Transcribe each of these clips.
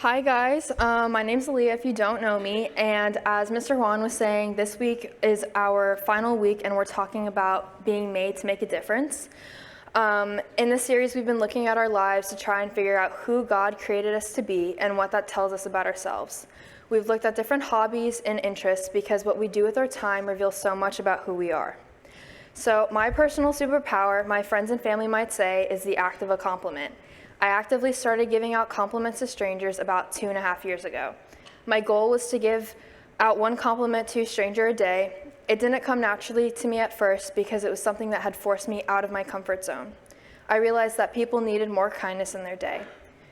Hi guys, my name's Aaliyah if you don't know me, and as Mr. Juan was saying, this week is our final week and we're talking about being made to make a difference. In this series we've been looking at our lives to try and figure out who God created us to be and what that tells us about ourselves. We've looked at different hobbies and interests because what we do with our time reveals so much about who we are. So my personal superpower, my friends and family might say, is the act of a compliment. I actively started giving out compliments to strangers about 2.5 years ago. My goal was to give out one compliment to a stranger a day. It didn't come naturally to me at first because it was something that had forced me out of my comfort zone. I realized that people needed more kindness in their day.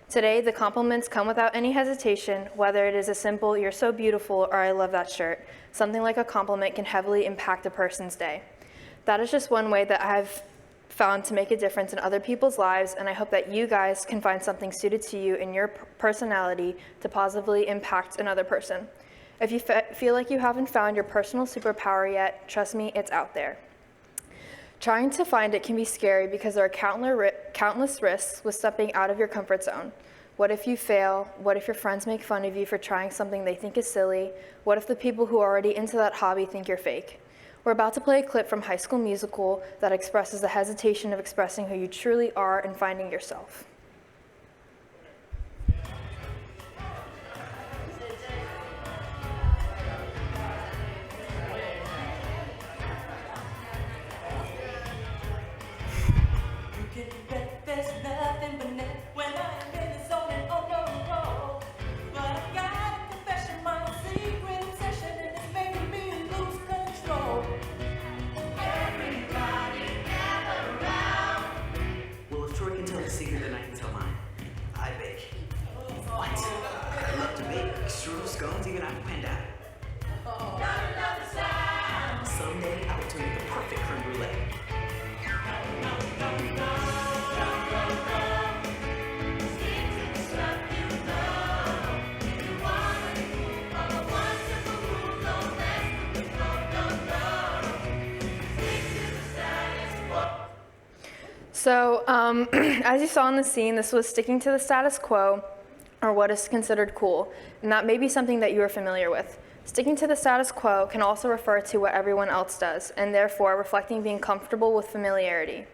Today, the compliments come without any hesitation, whether it is a simple, "You're so beautiful," or "I love that shirt." Something like a compliment can heavily impact a person's day. That is just one way that I've found to make a difference in other people's lives, and I hope that you guys can find something suited to you in your personality to positively impact another person. If you feel like you haven't found your personal superpower yet, trust me, it's out there. Trying to find it can be scary because there are countless risks with stepping out of your comfort zone. What if you fail? What if your friends make fun of you for trying something they think is silly? What if the people who are already into that hobby think you're fake? We're about to play a clip from High School Musical that expresses the hesitation of expressing who you truly are and finding yourself. Secret than I can tell mine. I bake. What? I love to bake. Strudel, scones, even apple panda. Someday I will turn you the perfect creme brulee. So, as you saw in the scene, this was sticking to the status quo, or what is considered cool, and that may be something that you are familiar with. Sticking to the status quo can also refer to what everyone else does, and therefore reflecting being comfortable with familiarity.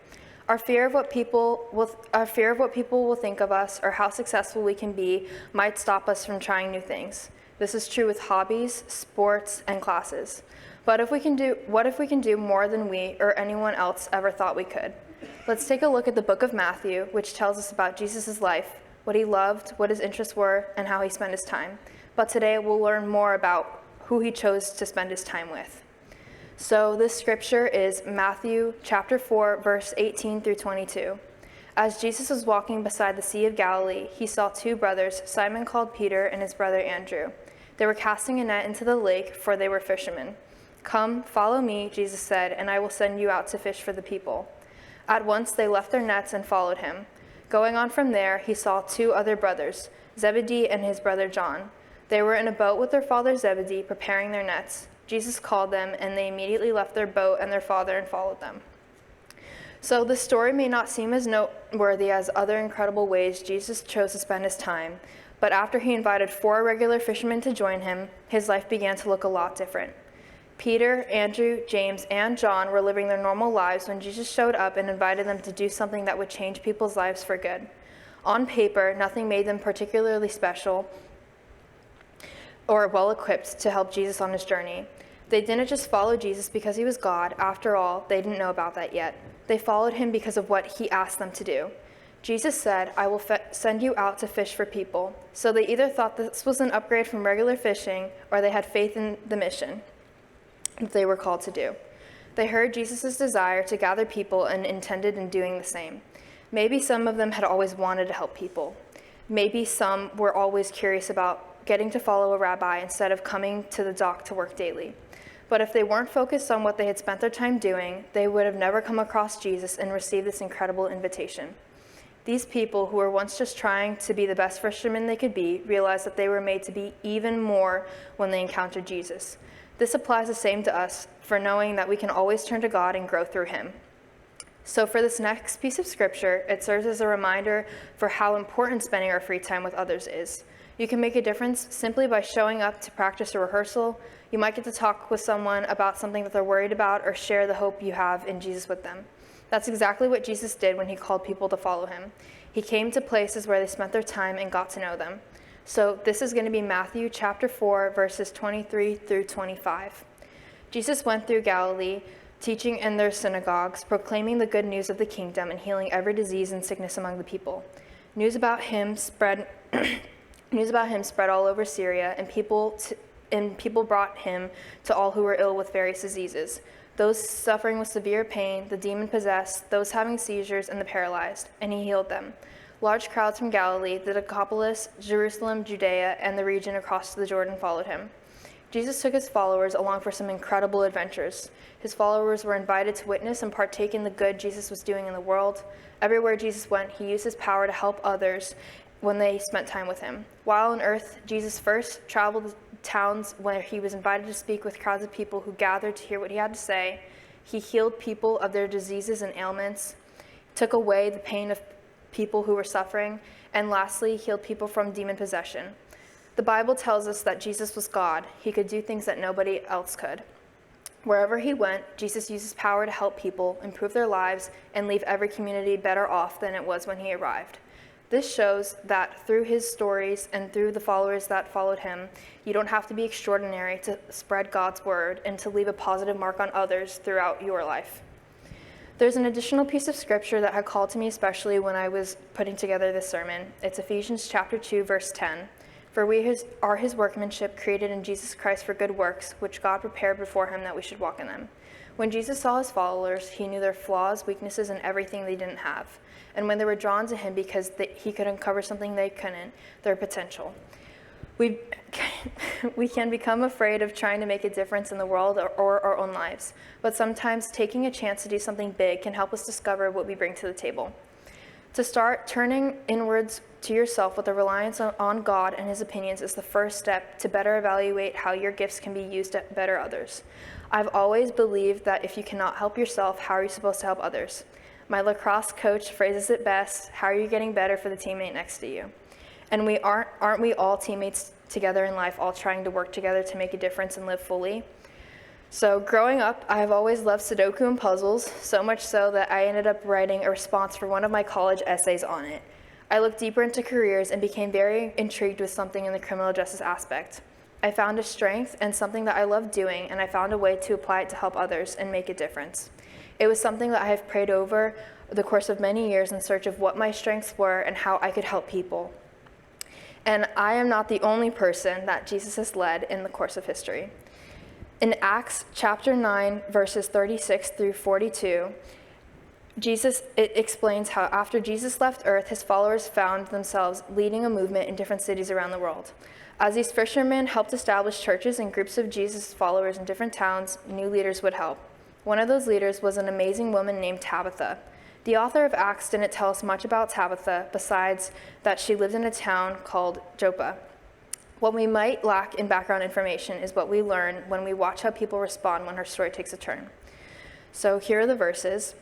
Our fear of what people will think of us or how successful we can be might stop us from trying new things. This is true with hobbies, sports, and classes. But what if we can do more than we or anyone else ever thought we could? Let's take a look at the book of Matthew, which tells us about Jesus' life, what he loved, what his interests were, and how he spent his time. But today we'll learn more about who he chose to spend his time with. So this scripture is Matthew chapter 4, verse 18 through 22. As Jesus was walking beside the Sea of Galilee, he saw two brothers, Simon called Peter and his brother Andrew. They were casting a net into the lake, for they were fishermen. "Come, follow me," Jesus said, "and I will send you out to fish for the people." At once they left their nets and followed him. Going on from there, he saw two other brothers, Zebedee and his brother John. They were in a boat with their father Zebedee, preparing their nets. Jesus called them, and they immediately left their boat and their father and followed them. So this story may not seem as noteworthy as other incredible ways Jesus chose to spend his time, but after he invited 4 regular fishermen to join him, his life began to look a lot different. Peter, Andrew, James, and John were living their normal lives when Jesus showed up and invited them to do something that would change people's lives for good. On paper, nothing made them particularly special or well-equipped to help Jesus on his journey. They didn't just follow Jesus because he was God. After all, they didn't know about that yet. They followed him because of what he asked them to do. Jesus said, "I will send you out to fish for people." So they either thought this was an upgrade from regular fishing, or they had faith in the mission that they were called to do. They heard Jesus' desire to gather people and intended in doing the same. Maybe some of them had always wanted to help people. Maybe some were always curious about getting to follow a rabbi instead of coming to the dock to work daily. But if they weren't focused on what they had spent their time doing, they would have never come across Jesus and received this incredible invitation. These people, who were once just trying to be the best fishermen they could be, realized that they were made to be even more when they encountered Jesus. This applies the same to us, for knowing that we can always turn to God and grow through him. So for this next piece of scripture, it serves as a reminder for how important spending our free time with others is. You can make a difference simply by showing up to practice a rehearsal. You might get to talk with someone about something that they're worried about or share the hope you have in Jesus with them. That's exactly what Jesus did when he called people to follow him. He came to places where they spent their time and got to know them. So this is going to be Matthew chapter 4, verses 23 through 25. Jesus went through Galilee, teaching in their synagogues, proclaiming the good news of the kingdom and healing every disease and sickness among the people. News about him spread all over Syria, and people brought him to all who were ill with various diseases, those suffering with severe pain, the demon-possessed, those having seizures, and the paralyzed, and he healed them. Large crowds from Galilee, the Decapolis, Jerusalem, Judea, and the region across the Jordan followed him. Jesus took his followers along for some incredible adventures. His followers were invited to witness and partake in the good Jesus was doing in the world. Everywhere Jesus went, he used his power to help others when they spent time with him. While on earth, Jesus first traveled to towns where he was invited to speak with crowds of people who gathered to hear what he had to say. He healed people of their diseases and ailments, took away the pain of people who were suffering, and lastly, healed people from demon possession. The Bible tells us that Jesus was God. He could do things that nobody else could. Wherever he went, Jesus used his power to help people, improve their lives, and leave every community better off than it was when he arrived. This shows that through his stories and through the followers that followed him, you don't have to be extraordinary to spread God's word and to leave a positive mark on others throughout your life. There's an additional piece of scripture that had called to me especially when I was putting together this sermon. It's Ephesians chapter 2, verse 10. For we are his workmanship, created in Jesus Christ for good works, which God prepared beforehand that we should walk in them. When Jesus saw his followers, he knew their flaws, weaknesses, and everything they didn't have. And when they were drawn to him because he could uncover something they couldn't, their potential. We can become afraid of trying to make a difference in the world or our own lives, but sometimes taking a chance to do something big can help us discover what we bring to the table. To start turning inwards to yourself with a reliance on God and his opinions is the first step to better evaluate how your gifts can be used to better others. I've always believed that if you cannot help yourself, how are you supposed to help others? My lacrosse coach phrases it best, how are you getting better for the teammate next to you? And aren't we all teammates together in life, all trying to work together to make a difference and live fully? So growing up, I have always loved Sudoku and puzzles, so much so that I ended up writing a response for one of my college essays on it. I looked deeper into careers and became very intrigued with something in the criminal justice aspect. I found a strength and something that I loved doing, and I found a way to apply it to help others and make a difference. It was something that I have prayed over the course of many years in search of what my strengths were and how I could help people. And I am not the only person that Jesus has led in the course of history. In Acts chapter 9, verses 36 through 42, it explains how after Jesus left earth, his followers found themselves leading a movement in different cities around the world. As these fishermen helped establish churches and groups of Jesus' followers in different towns, new leaders would help. One of those leaders was an amazing woman named Tabitha. The author of Acts didn't tell us much about Tabitha, besides that she lived in a town called Joppa. What we might lack in background information is what we learn when we watch how people respond when her story takes a turn. So here are the verses.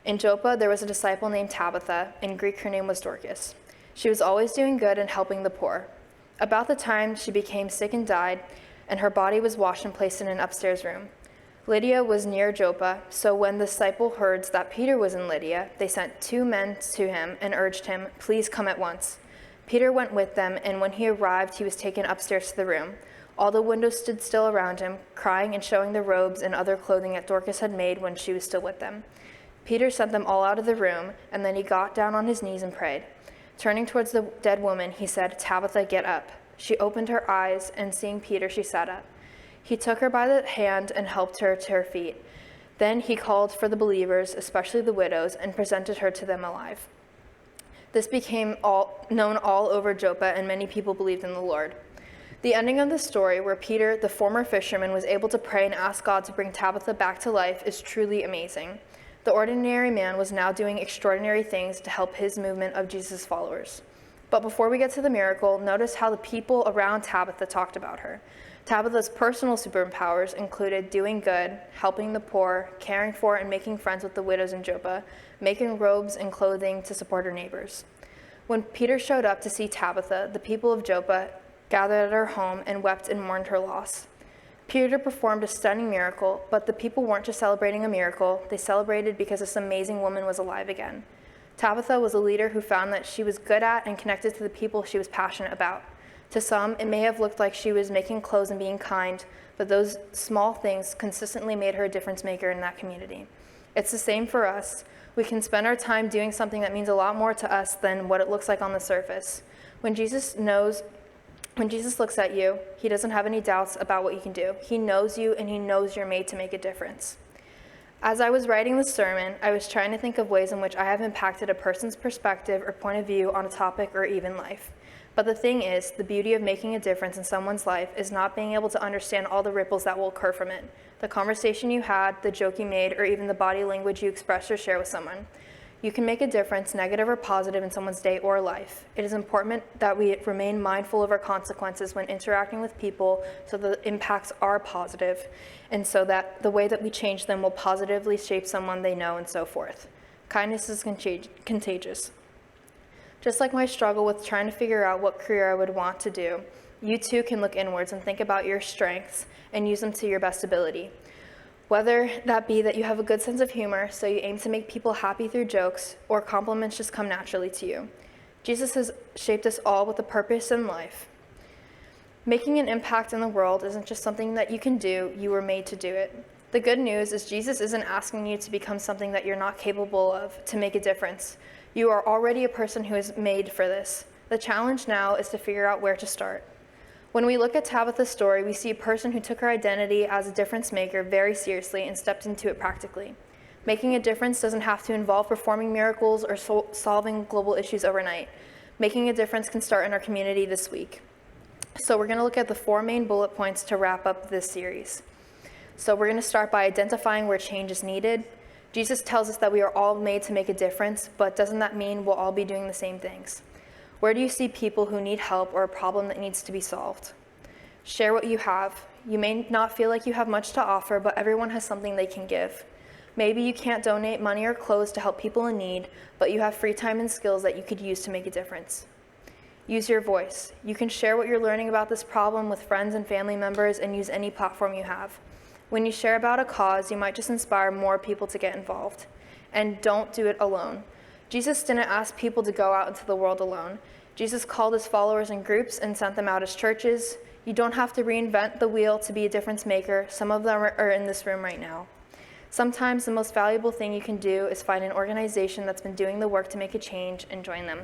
In Joppa, there was a disciple named Tabitha. In Greek, her name was Dorcas. She was always doing good and helping the poor. About the time she became sick and died, and her body was washed and placed in an upstairs room. Lydia was near Joppa, so when the disciple heard that Peter was in Lydia, they sent 2 men to him and urged him, "Please come at once." Peter went with them, and when he arrived, he was taken upstairs to the room. All the windows stood still around him, crying and showing the robes and other clothing that Dorcas had made when she was still with them. Peter sent them all out of the room, and then he got down on his knees and prayed. Turning towards the dead woman, he said, "Tabitha, get up." She opened her eyes, and seeing Peter, she sat up. He took her by the hand and helped her to her feet. Then he called for the believers, especially the widows, and presented her to them alive. This became known all over Joppa, and many people believed in the Lord. The ending of the story, where Peter, the former fisherman, was able to pray and ask God to bring Tabitha back to life, is truly amazing. The ordinary man was now doing extraordinary things to help his movement of Jesus' followers. But before we get to the miracle, notice how the people around Tabitha talked about her. Tabitha's personal superpowers included doing good, helping the poor, caring for and making friends with the widows in Joppa, making robes and clothing to support her neighbors. When Peter showed up to see Tabitha, the people of Joppa gathered at her home and wept and mourned her loss. Peter performed a stunning miracle, but the people weren't just celebrating a miracle, they celebrated because this amazing woman was alive again. Tabitha was a leader who found that she was good at and connected to the people she was passionate about. To some, it may have looked like she was making clothes and being kind, but those small things consistently made her a difference maker in that community. It's the same for us. We can spend our time doing something that means a lot more to us than what it looks like on the surface. When Jesus looks at you, he doesn't have any doubts about what you can do. He knows you, and he knows you're made to make a difference. As I was writing the sermon, I was trying to think of ways in which I have impacted a person's perspective or point of view on a topic or even life. But the thing is, the beauty of making a difference in someone's life is not being able to understand all the ripples that will occur from it. The conversation you had, the joke you made, or even the body language you expressed or share with someone. You can make a difference, negative or positive, in someone's day or life. It is important that we remain mindful of our consequences when interacting with people so the impacts are positive, and so that the way that we change them will positively shape someone they know and so forth. Kindness is contagious. Just like my struggle with trying to figure out what career I would want to do, you too can look inwards and think about your strengths and use them to your best ability. Whether that be that you have a good sense of humor, so you aim to make people happy through jokes, or compliments just come naturally to you. Jesus has shaped us all with a purpose in life. Making an impact in the world isn't just something that you can do, you were made to do it. The good news is Jesus isn't asking you to become something that you're not capable of to make a difference. You are already a person who is made for this. The challenge now is to figure out where to start. When we look at Tabitha's story, we see a person who took her identity as a difference maker very seriously and stepped into it practically. Making a difference doesn't have to involve performing miracles or solving global issues overnight. Making a difference can start in our community this week. So we're going to look at the 4 main bullet points to wrap up this series. So we're going to start by identifying where change is needed. Jesus tells us that we are all made to make a difference, but doesn't that mean we'll all be doing the same things? Where do you see people who need help or a problem that needs to be solved? Share what you have. You may not feel like you have much to offer, but everyone has something they can give. Maybe you can't donate money or clothes to help people in need, but you have free time and skills that you could use to make a difference. Use your voice. You can share what you're learning about this problem with friends and family members and use any platform you have. When you share about a cause, you might just inspire more people to get involved. And don't do it alone. Jesus didn't ask people to go out into the world alone. Jesus called his followers in groups and sent them out as churches. You don't have to reinvent the wheel to be a difference maker. Some of them are in this room right now. Sometimes the most valuable thing you can do is find an organization that's been doing the work to make a change and join them.